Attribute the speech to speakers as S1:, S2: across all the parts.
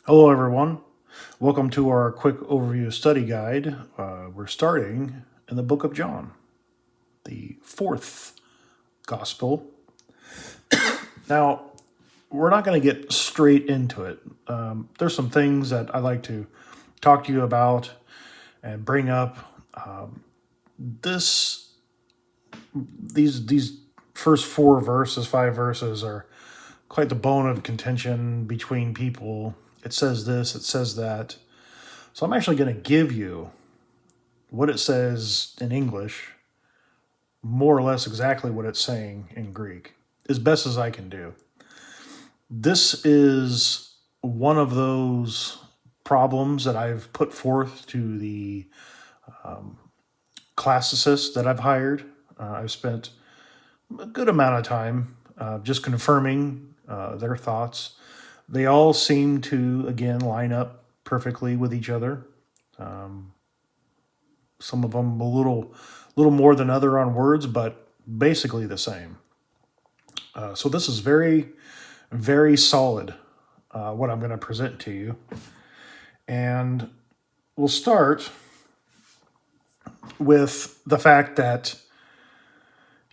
S1: Hello, everyone. Welcome to our quick overview study guide. We're starting in the book of John, the fourth gospel. Now, we're not going to get straight into it. There's some things that I'd like to talk to you about and bring up. This, these first five verses, are quite the bone of contention between people. It says this, it says that. So I'm actually going to give you what it says in English, more or less exactly what it's saying in Greek, as best as I can do. This is one of those problems that I've put forth to the classicists that I've hired. I've spent a good amount of time just confirming their thoughts. They all seem to, again, line up perfectly with each other. Some of them a little more than other on words, but basically the same. So this is very, very solid, what I'm going to present to you. And we'll start with the fact that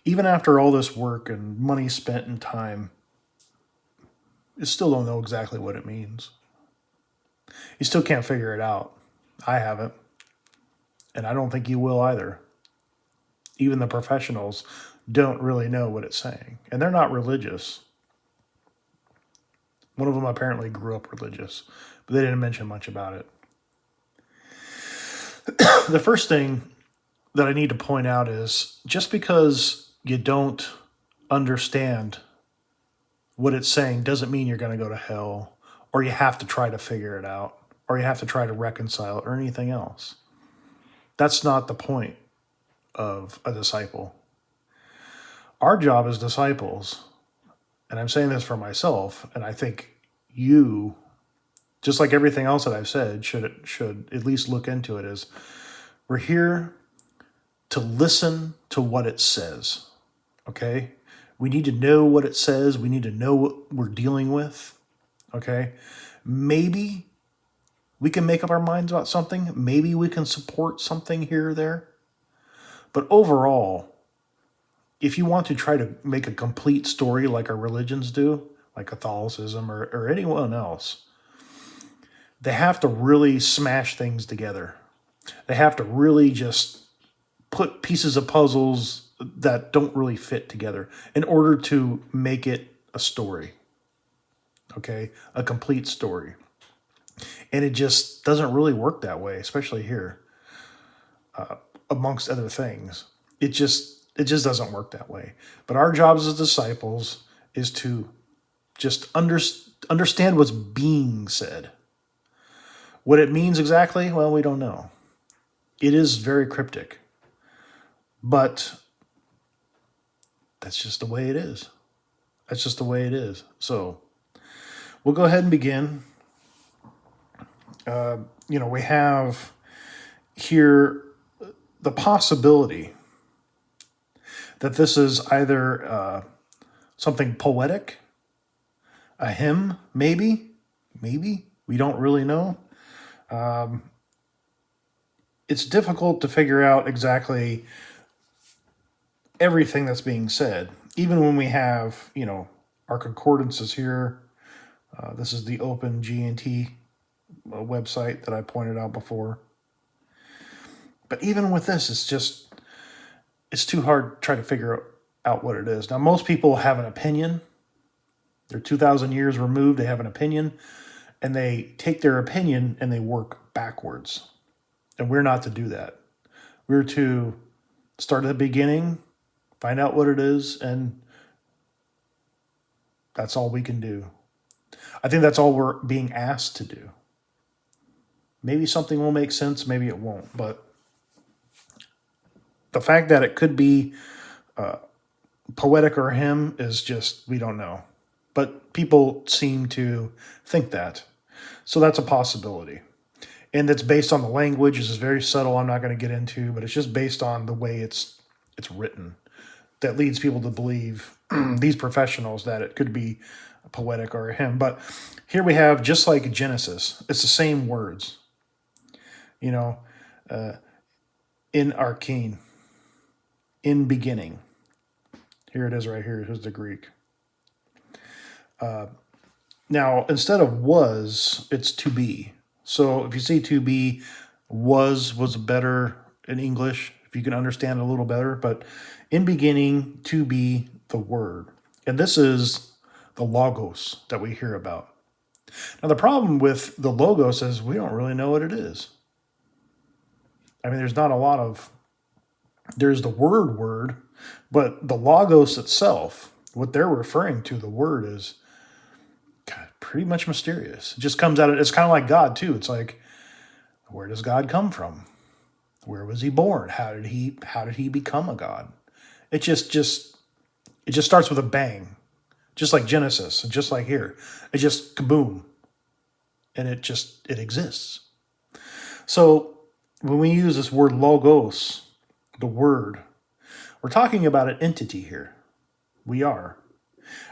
S1: even after all this work and money spent and time, you still don't know exactly what it means. You still can't figure it out. I haven't. And I don't think you will either. Even the professionals don't really know what it's saying. And they're not religious. One of them apparently grew up religious, but they didn't mention much about it. The first thing that I need to point out is just because you don't understand what it's saying doesn't mean you're going to go to hell, or you have to try to figure it out, or you have to try to reconcile it, or anything else. That's not the point of a disciple. Our job as disciples, and I'm saying this for myself, and I think you, just like everything else that I've said, should at least look into it, is we're here to listen to what it says, okay? We need to know what it says. We need to know what we're dealing with, okay? Maybe we can make up our minds about something. Maybe we can support something here or there. But overall, if you want to try to make a complete story like our religions do, like Catholicism or anyone else, they have to really smash things together. They have to really just put pieces of puzzles that don't really fit together in order to make it a story, okay? A complete story. And it just doesn't really work that way, especially here, amongst other things. It just doesn't work that way. But our jobs as disciples is to just understand what's being said. What it means exactly, well, we don't know. It is very cryptic. But that's just the way it is. That's just the way it is. So we'll go ahead and begin. We have here the possibility that this is either something poetic, a hymn, maybe, we don't really know. It's difficult to figure out exactly everything that's being said, even when we have, our concordances here. This is the Open GNT website that I pointed out before. But even with this, it's too hard to try to figure out what it is. Now, most people have an opinion. They're 2,000 years removed. They have an opinion, and they take their opinion and they work backwards. And we're not to do that. We're to start at the beginning, find out what it is, and that's all we can do. I think that's all we're being asked to do. Maybe something will make sense, maybe it won't. But the fact that it could be poetic or a hymn is just, we don't know. But people seem to think that. So that's a possibility. And it's based on the language. This is very subtle, I'm not going to get into, but it's just based on the way it's written that leads people to believe, these professionals, that it could be poetic or a hymn. But Here we have, just like Genesis, it's the same words. You know, in ἀρχήν, in beginning. Here it is right here. Here's the Greek. Now, instead of was, it's to be. So if you say to be, was better in English, if you can understand it a little better. But in beginning, to be the Word. And this is the Logos that we hear about. Now, the problem with the Logos is we don't really know what it is. I mean, there's not a lot of, there's the word, but the Logos itself, what they're referring to, the word, is pretty much mysterious. It just comes out of, it's kind of like God too. It's like, where does God come from? Where was he born? How did he become a God? It just starts with a bang. Just like Genesis, and just like here. It just kaboom. And it exists. So when we use this word logos, the word, we're talking about an entity here. We are.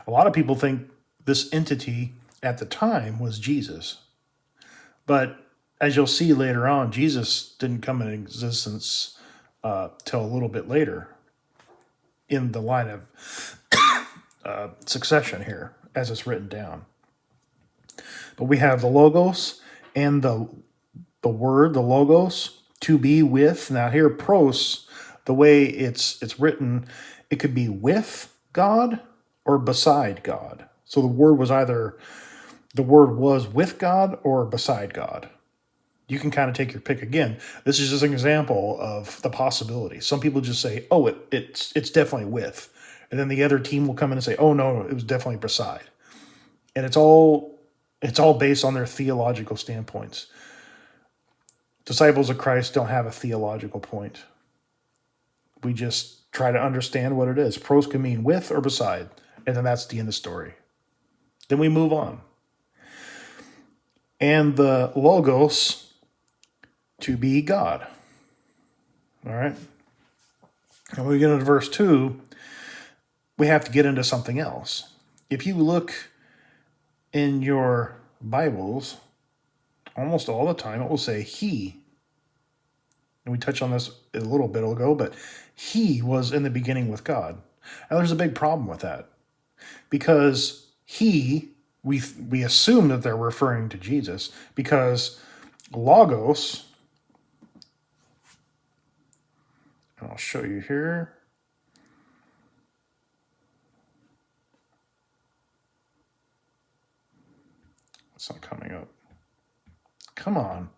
S1: A lot of people think this entity at the time was Jesus. But as you'll see later on, Jesus didn't come into existence till a little bit later in the line of succession here, as it's written down. But we have the Logos and the word, the Logos, to be with. Now here, prose, the way it's written, it could be with God or beside God. So the word was with God or beside God. You can kind of take your pick. Again, this is just an example of the possibility. Some people just say, oh, it's definitely with. And then the other team will come in and say, oh, no, it was definitely beside. And it's all based on their theological standpoints. Disciples of Christ don't have a theological point. We just try to understand what it is. Prose can mean with or beside, and then that's the end of the story. Then we move on. And the Logos, to be God. All right? And when we get into verse 2, we have to get into something else. If you look in your Bibles, almost all the time it will say he. And we touched on this a little bit ago, but he was in the beginning with God. Now there's a big problem with that. Because we assume that they're referring to Jesus, because Logos, and I'll show you here. It's not coming up. Come on.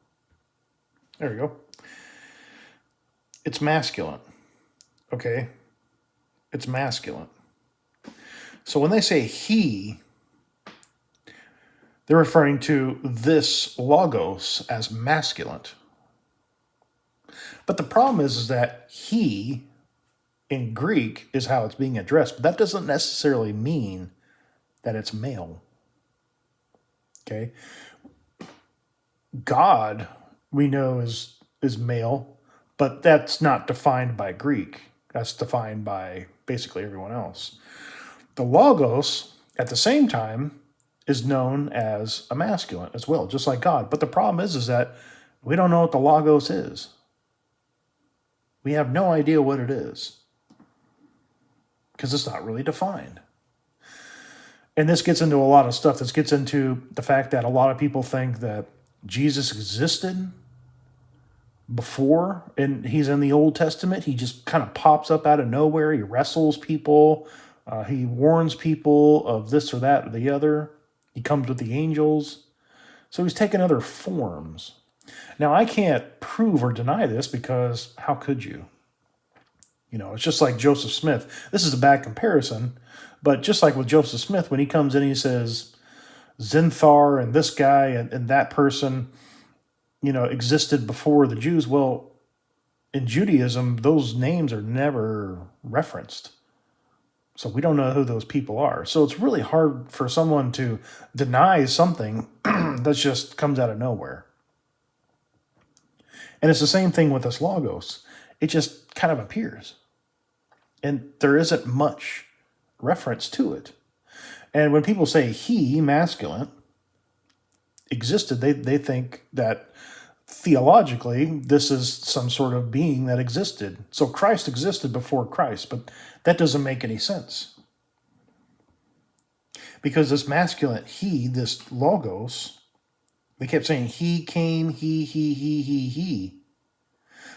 S1: There we go. It's masculine. Okay? It's masculine. So when they say he, they're referring to this Logos as masculine. But the problem is that he, in Greek, is how it's being addressed. But that doesn't necessarily mean that it's male. Okay? God, we know, is male, but that's not defined by Greek. That's defined by basically everyone else. The Logos, at the same time, is known as a masculine as well, just like God. But the problem is that we don't know what the Logos is. We have no idea what it is because it's not really defined. And this gets into a lot of stuff. This gets into the fact that a lot of people think that Jesus existed before, and he's in the Old Testament. He just kind of pops up out of nowhere. He wrestles people. He warns people of this or that or the other. He comes with the angels. So he's taken other forms. Now, I can't prove or deny this because how could you? You know, it's just like Joseph Smith. This is a bad comparison, but just like with Joseph Smith, when he comes in, he says, Zinthar and this guy and that person, you know, existed before the Jews. Well, in Judaism, those names are never referenced. So we don't know who those people are. So it's really hard for someone to deny something that just comes out of nowhere. And it's the same thing with this Logos. It just kind of appears. And there isn't much reference to it. And when people say he, masculine, existed, they think that theologically this is some sort of being that existed. So Christ existed before Christ, but that doesn't make any sense. Because this masculine he, this logos, they kept saying he came, he.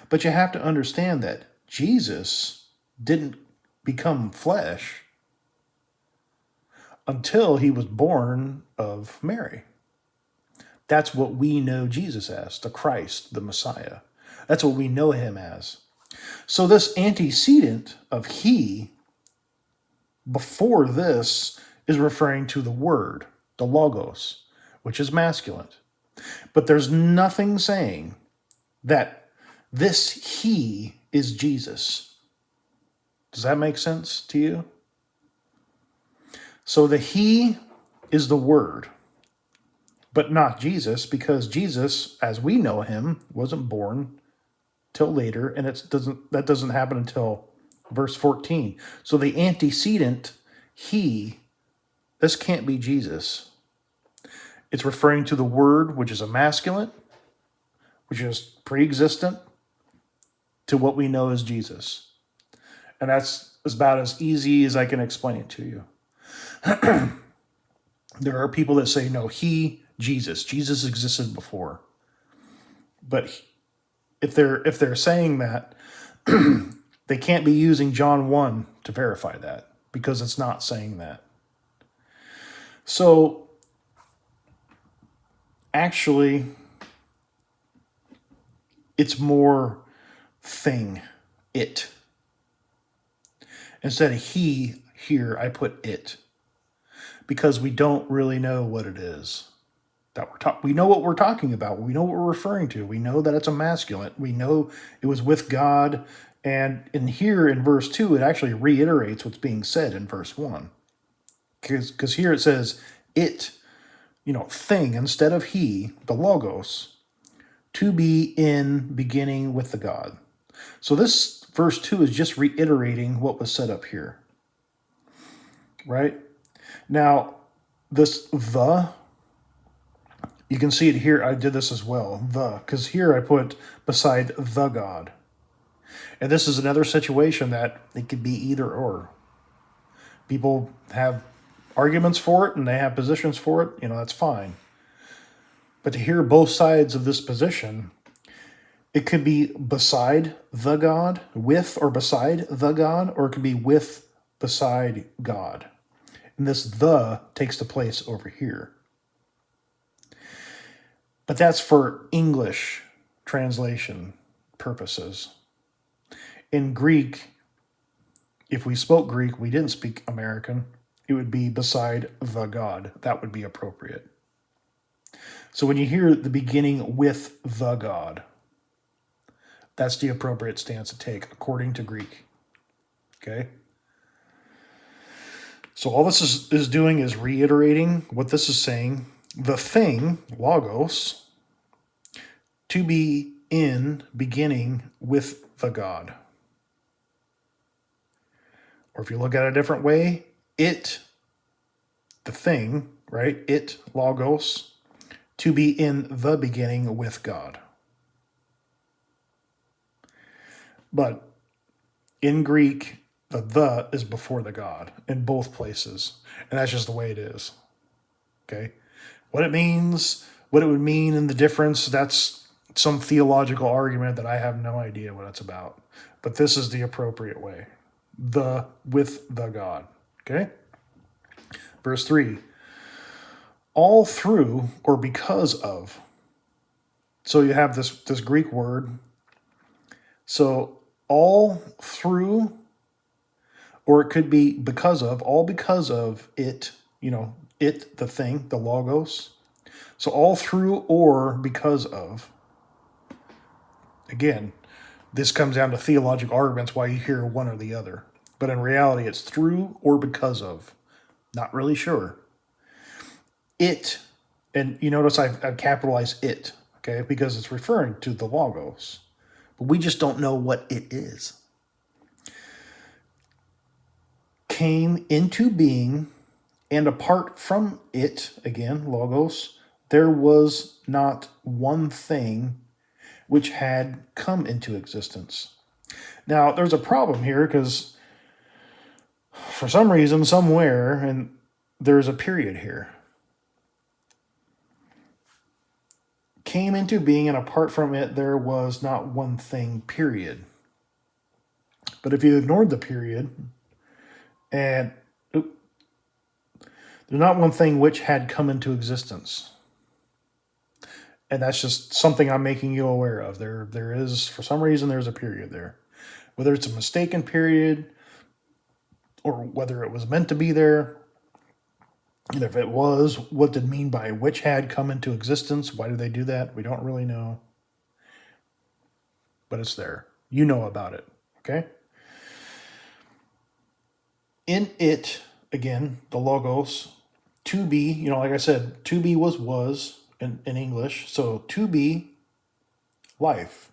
S1: But you have to understand that Jesus didn't become flesh until he was born of Mary. That's what we know Jesus as, the Christ, the Messiah. That's what we know him as. So this antecedent of he, before this, is referring to the word, the logos, which is masculine. But there's nothing saying that this he is Jesus. Does that make sense to you? So the he is the word, but not Jesus, because Jesus, as we know him, wasn't born till later, and that doesn't happen until verse 14. So the antecedent he, this can't be Jesus. It's referring to the word, which is a masculine, which is pre-existent to what we know as Jesus. And that's about as easy as I can explain it to you. There are people that say, no, Jesus existed before. But if they're saying that, they can't be using John 1 to verify that, because it's not saying that. So actually, it's more thing, it. Instead of he here, I put it, because we don't really know what it is that we know what we're talking about. We know what we're referring to. We know that it's a masculine. We know it was with God. And in here in verse 2, it actually reiterates what's being said in verse 1. Because here it says it, thing, instead of he, the logos, to be in beginning with the God. So this verse 2 is just reiterating what was said up here. Right? Now, this you can see it here. I did this as well, because here I put beside the God. And this is another situation that it could be either or. People have arguments for it and they have positions for it, that's fine. But to hear both sides of this position, it could be beside the God, with or beside the God, or it could be with, beside God. And this the takes the place over here. But that's for English translation purposes. In Greek, if we spoke Greek, we didn't speak American, it would be beside the God. That would be appropriate. So when you hear the beginning with the God, that's the appropriate stance to take according to Greek. Okay? So all this is doing is reiterating what this is saying. The thing, logos, to be in beginning with the God. Or if you look at it a different way, it, the thing, right? It, logos, to be in the beginning with God. But in Greek, the is before the God in both places. And that's just the way it is. Okay? What it means, what it would mean and the difference, that's some theological argument that I have no idea what it's about. But this is the appropriate way. The with the God. Okay? Verse 3. All through or because of. So you have this Greek word. So all through, or it could be because of, all because of it, it, the thing, the logos. So all through or because of. Again, this comes down to theological arguments why you hear one or the other. But in reality, it's through or because of. Not really sure. It, and you notice I've capitalized it, okay, because it's referring to the logos. But we just don't know what it is. Came into being, and apart from it, again, logos, there was not one thing which had come into existence. Now, there's a problem here because for some reason, somewhere, and there's a period here. Came into being, and apart from it, there was not one thing, period. But if you ignored the period, and there's not one thing which had come into existence. And that's just something I'm making you aware of. There is, for some reason, there's a period there. Whether it's a mistaken period, or whether it was meant to be there, and if it was, what did it mean by which had come into existence? Why did they do that? We don't really know. But it's there. You know about it. Okay? In it, again, the Logos, to be, like I said, to be was in English. So to be, life.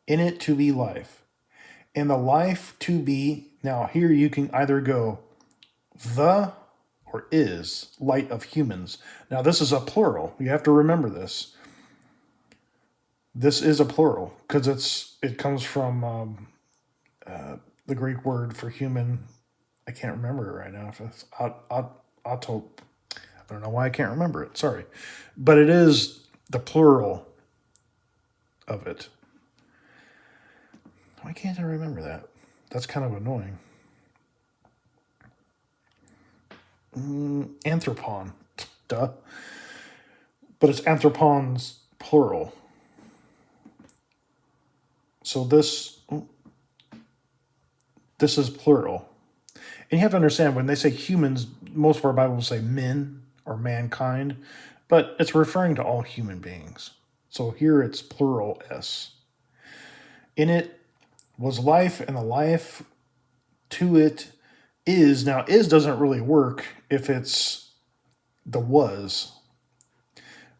S1: In it to be life. And the life to be, now here you can either go the or is light of humans. Now this is a plural. You have to remember this. This is a plural because it comes from the Greek word for human. I can't remember it right now. If it's auto, I don't know why I can't remember it. Sorry, but it is the plural of it. Why can't I remember that? That's kind of annoying. Anthropon, duh. But it's anthropons plural. So this is plural. And you have to understand, when they say humans, most of our Bibles say men or mankind, but it's referring to all human beings. So here it's plural S. In it was life, and the life to it is. Now, is doesn't really work if it's the was,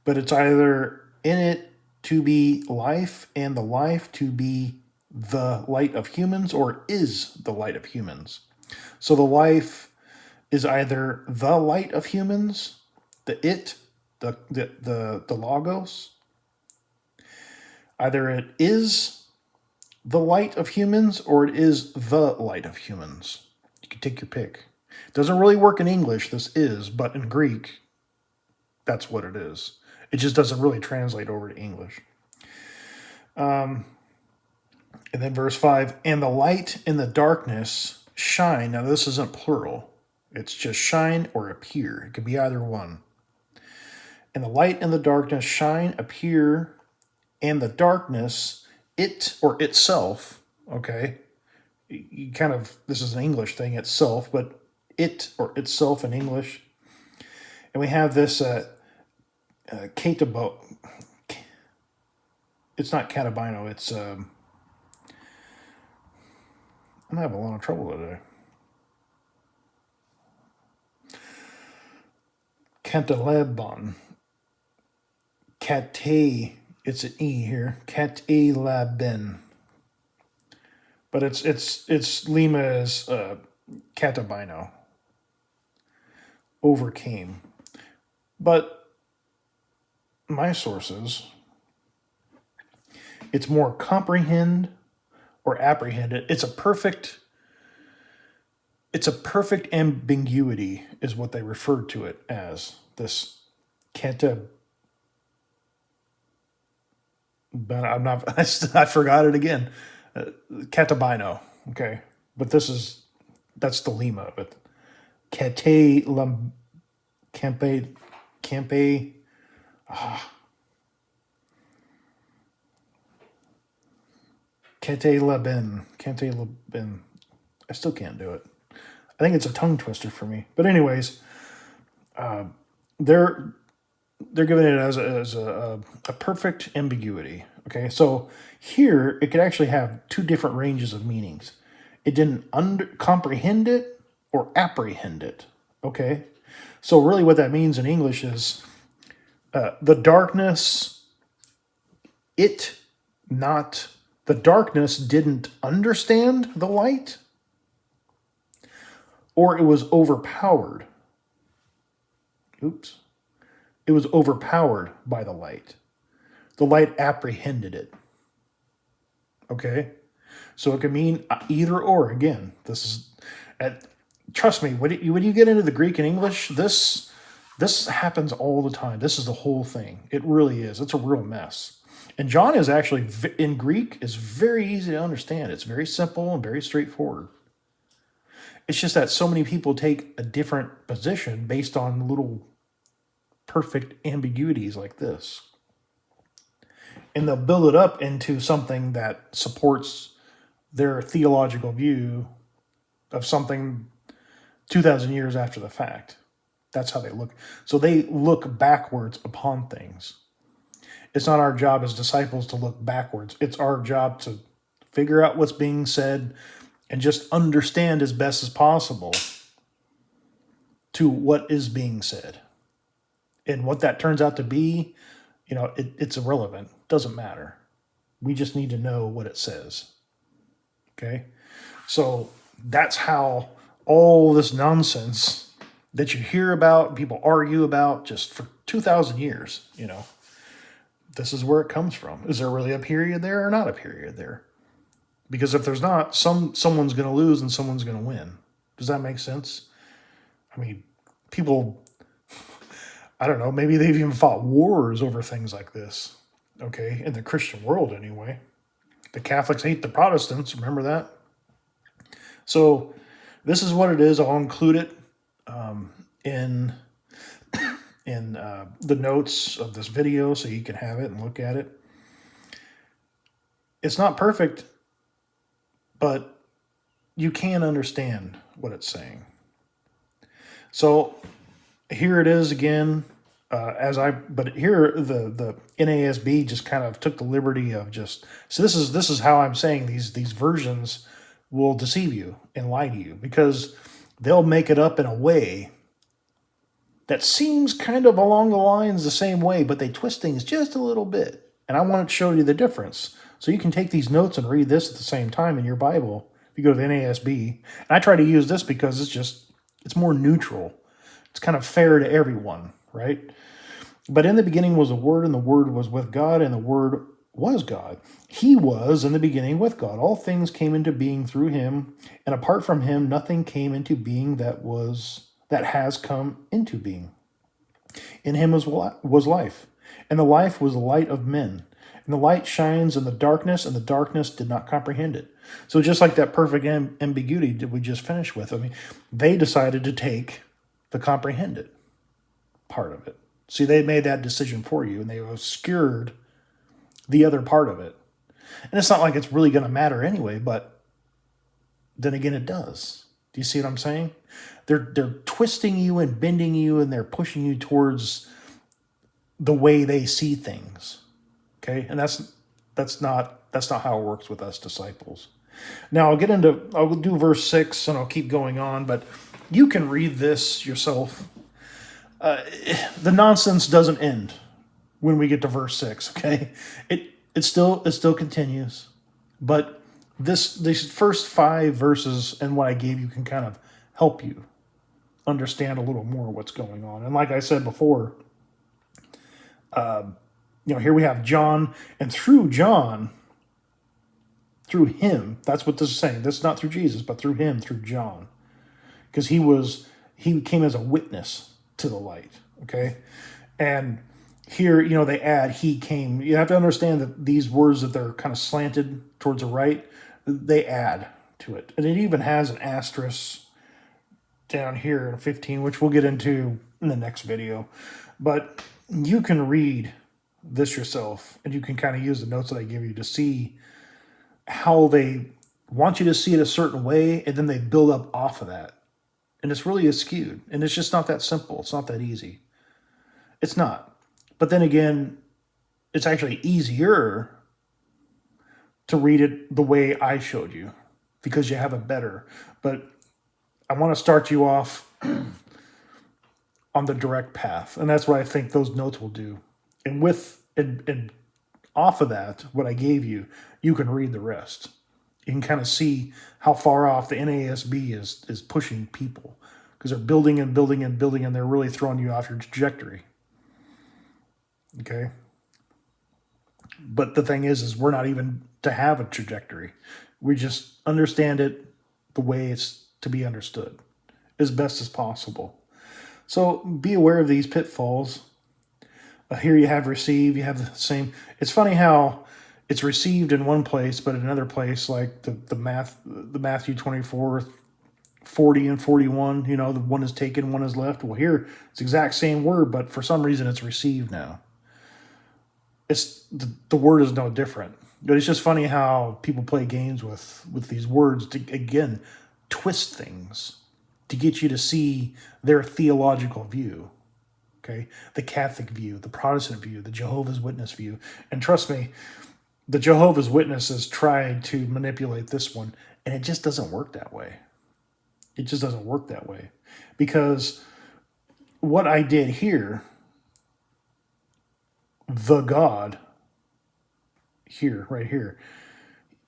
S1: but it's either in it to be life and the life to be the light of humans, or is the light of humans. So the life is either the light of humans, the Logos. Either it is the light of humans or it is the light of humans. You can take your pick. It doesn't really work in English, this is, but in Greek, that's what it is. It just doesn't really translate over to English. And then verse 5, and the light and the darkness shine. Now this isn't plural. It's just shine or appear. It could be either one. And the light and the darkness shine, appear, and the darkness, it or itself, okay? You kind of, this is an English thing, itself, but it or itself in English. And we have this catabo. It's not catabino, it's I'm having a lot of trouble today. Cantalebon. Cate, it's an E here. Catelaben. But it's Lima is catabino. Overcame. But my sources, it's more comprehend or apprehend it. It's a perfect ambiguity is what they referred to it as. This but I forgot it again. Catabino, okay. But that's the Lima of it. Campe, Canteleben. I still can't do it. I think it's a tongue twister for me. But anyways, they're giving it as a perfect ambiguity. Okay, so here it could actually have two different ranges of meanings. It didn't comprehend it or apprehend it. Okay, so really what that means in English is the darkness. The darkness didn't understand the light, or it was overpowered. Oops. It was overpowered by the light. The light apprehended it. Okay? So it can mean either or. Again, this is, trust me, when you get into the Greek and English, this happens all the time. This is the whole thing. It really is. It's a real mess. And John is actually, in Greek, is very easy to understand. It's very simple and very straightforward. It's just that so many people take a different position based on little perfect ambiguities like this. And they'll build it up into something that supports their theological view of something 2,000 years after the fact. That's how they look. So they look backwards upon things. It's not our job as disciples to look backwards. It's our job to figure out what's being said and just understand as best as possible to what is being said. And what that turns out to be, it's irrelevant. Doesn't matter. We just need to know what it says. Okay? So that's how all this nonsense that you hear about, people argue about just for 2,000 years, this is where it comes from. Is there really a period there or not a period there? Because if there's not, someone's going to lose and someone's going to win. Does that make sense? I mean, people, I don't know, maybe they've even fought wars over things like this. Okay, in the Christian world anyway. The Catholics hate the Protestants, remember that? So this is what it is. I'll include it in the notes of this video so you can have it and look at it. It's not perfect, but you can understand what it's saying. So here it is again. But here the NASB just kind of took the liberty of so this is how I'm saying these versions will deceive you and lie to you, because they'll make it up in a way that seems kind of along the lines the same way, but they twist things just a little bit. And I want to show you the difference. So you can take these notes and read this at the same time in your Bible. If you go to the NASB, and I try to use this because it's more neutral. It's kind of fair to everyone, right? But in the beginning was the Word, and the Word was with God, and the Word was God. He was in the beginning with God. All things came into being through him, and apart from him, nothing came into being that has come into being. In him was life, and the life was the light of men. And the light shines in the darkness, and the darkness did not comprehend it. So just like that perfect ambiguity that we just finished with, they decided to take the comprehended part of it. See, they made that decision for you, and they obscured the other part of it. And it's not like it's really going to matter anyway, but then again, it does. Do you see what I'm saying? They're twisting you and bending you, and they're pushing you towards the way they see things. Okay? And that's not how it works with us disciples. Now I'll do verse 6 and I'll keep going on, but you can read this yourself. The nonsense doesn't end when we get to verse 6, okay? It still continues. But these first 5 verses and what I gave you can kind of help you understand a little more what's going on. And like I said before, here we have John, and through John, through him, that's what this is saying. This is not through Jesus, but through him, through John. Because he came as a witness to the light, okay? And here, they add, he came. You have to understand that these words that they're kind of slanted towards the right, they add to it. And it even has an asterisk down here in 15, which we'll get into in the next video. But you can read this yourself, and you can kind of use the notes that I give you to see how they want you to see it a certain way, and then they build up off of that. And it's really skewed, and it's just not that simple. It's not that easy. It's not. But then again, it's actually easier to read it the way I showed you, because you have it better. But I want to start you off on the direct path, and that's what I think those notes will do. And off of that, what I gave you, you can read the rest. You can kind of see how far off the NASB is pushing people, because they're building and building and building, and they're really throwing you off your trajectory. Okay. But the thing is we're not even to have a trajectory. We just understand it the way it's to be understood as best as possible. So be aware of these pitfalls. Here you have receive, you have the same. It's funny how it's received in one place, but in another place, like the Matthew 24, 40 and 41, the one is taken, one is left. Well, here it's the exact same word, but for some reason it's received now. It's the word is no different. But it's just funny how people play games with these words to, again, twist things to get you to see their theological view. Okay, the Catholic view, the Protestant view, the Jehovah's Witness view. And trust me, the Jehovah's Witnesses tried to manipulate this one, and it just doesn't work that way. It just doesn't work that way. Because what I did here, the God, here, right here,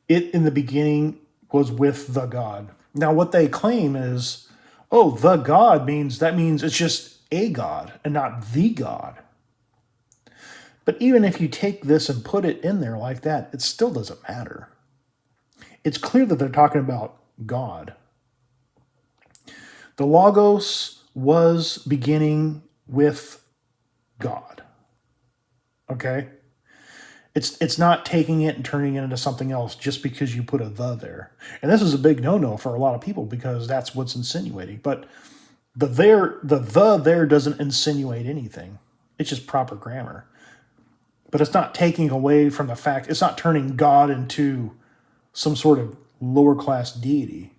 S1: it in the beginning was with the God. Now, what they claim is, oh, the God means it's just a God and not the God. But even if you take this and put it in there like that, it still doesn't matter. It's clear that they're talking about God. The Logos was beginning with God. Okay? It's not taking it and turning it into something else just because you put a the there. And this is a big no-no for a lot of people because that's what's insinuating. But the there doesn't insinuate anything. It's just proper grammar. But it's not taking away from the fact, it's not turning God into some sort of lower class deity,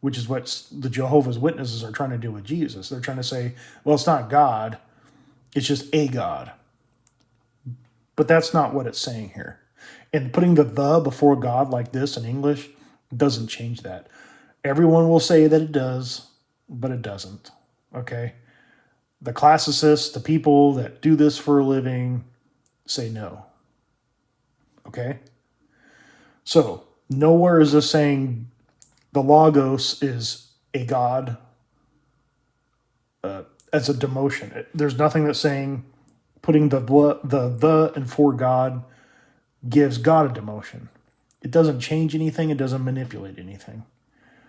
S1: which is what the Jehovah's Witnesses are trying to do with Jesus. They're trying to say, well, it's not God, it's just a God. But that's not what it's saying here. And putting the before God like this in English doesn't change that. Everyone will say that it does, but it doesn't. Okay? The classicists, the people that do this for a living, say no. Okay? So, nowhere is this saying the Logos is a God as a demotion. There's nothing that's saying putting the and for God gives God a demotion. It doesn't change anything. It doesn't manipulate anything.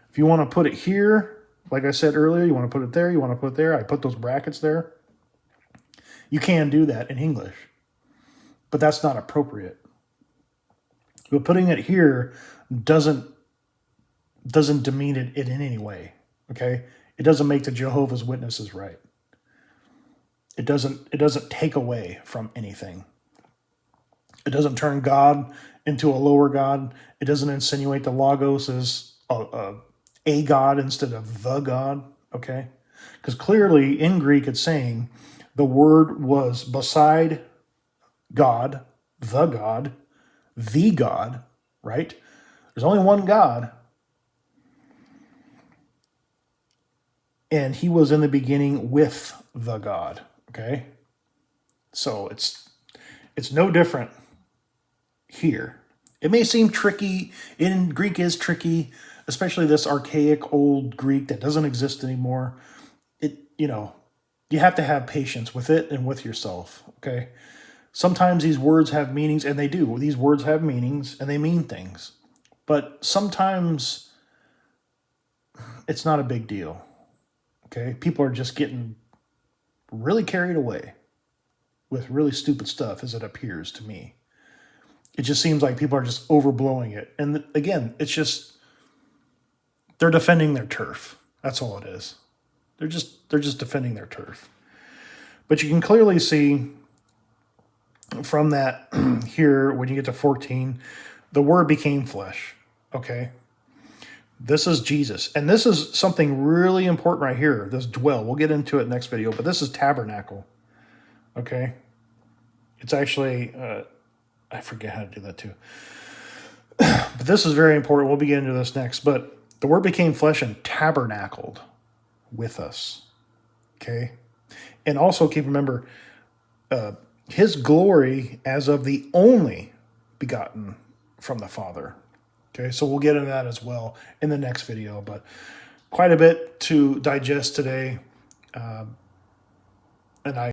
S1: If you want to put it here, like I said earlier, you want to put it there, you want to put it there, I put those brackets there. You can do that in English, but that's not appropriate. But putting it here doesn't demean it in any way, okay? It doesn't make the Jehovah's Witnesses right. It doesn't take away from anything. It doesn't turn God into a lower God. It doesn't insinuate the Logos as a God instead of the God, okay? Because clearly in Greek it's saying the word was beside God, the God, right? There's only one God. And he was in the beginning with the God, okay? So it's no different here. It may seem tricky. In Greek is tricky, especially this archaic old Greek that doesn't exist anymore. You have to have patience with it and with yourself, okay? Sometimes these words have meanings, and they do. These words have meanings, and they mean things. But sometimes it's not a big deal, okay? People are just getting really carried away with really stupid stuff, as it appears to me. It just seems like people are just overblowing it. And again, it's just, they're defending their turf. That's all it is. They're just defending their turf. But you can clearly see from that here, when you get to 14, the word became flesh, okay? This is Jesus. And this is something really important right here, this dwell. We'll get into it next video, but this is tabernacle, okay? It's actually, I forget how to do that too. But this is very important. We'll be getting into this next. But the word became flesh and tabernacled with us, okay? And also keep remember, his glory as of the only begotten from the Father. Okay, so we'll get into that as well in the next video, but quite a bit to digest today. And I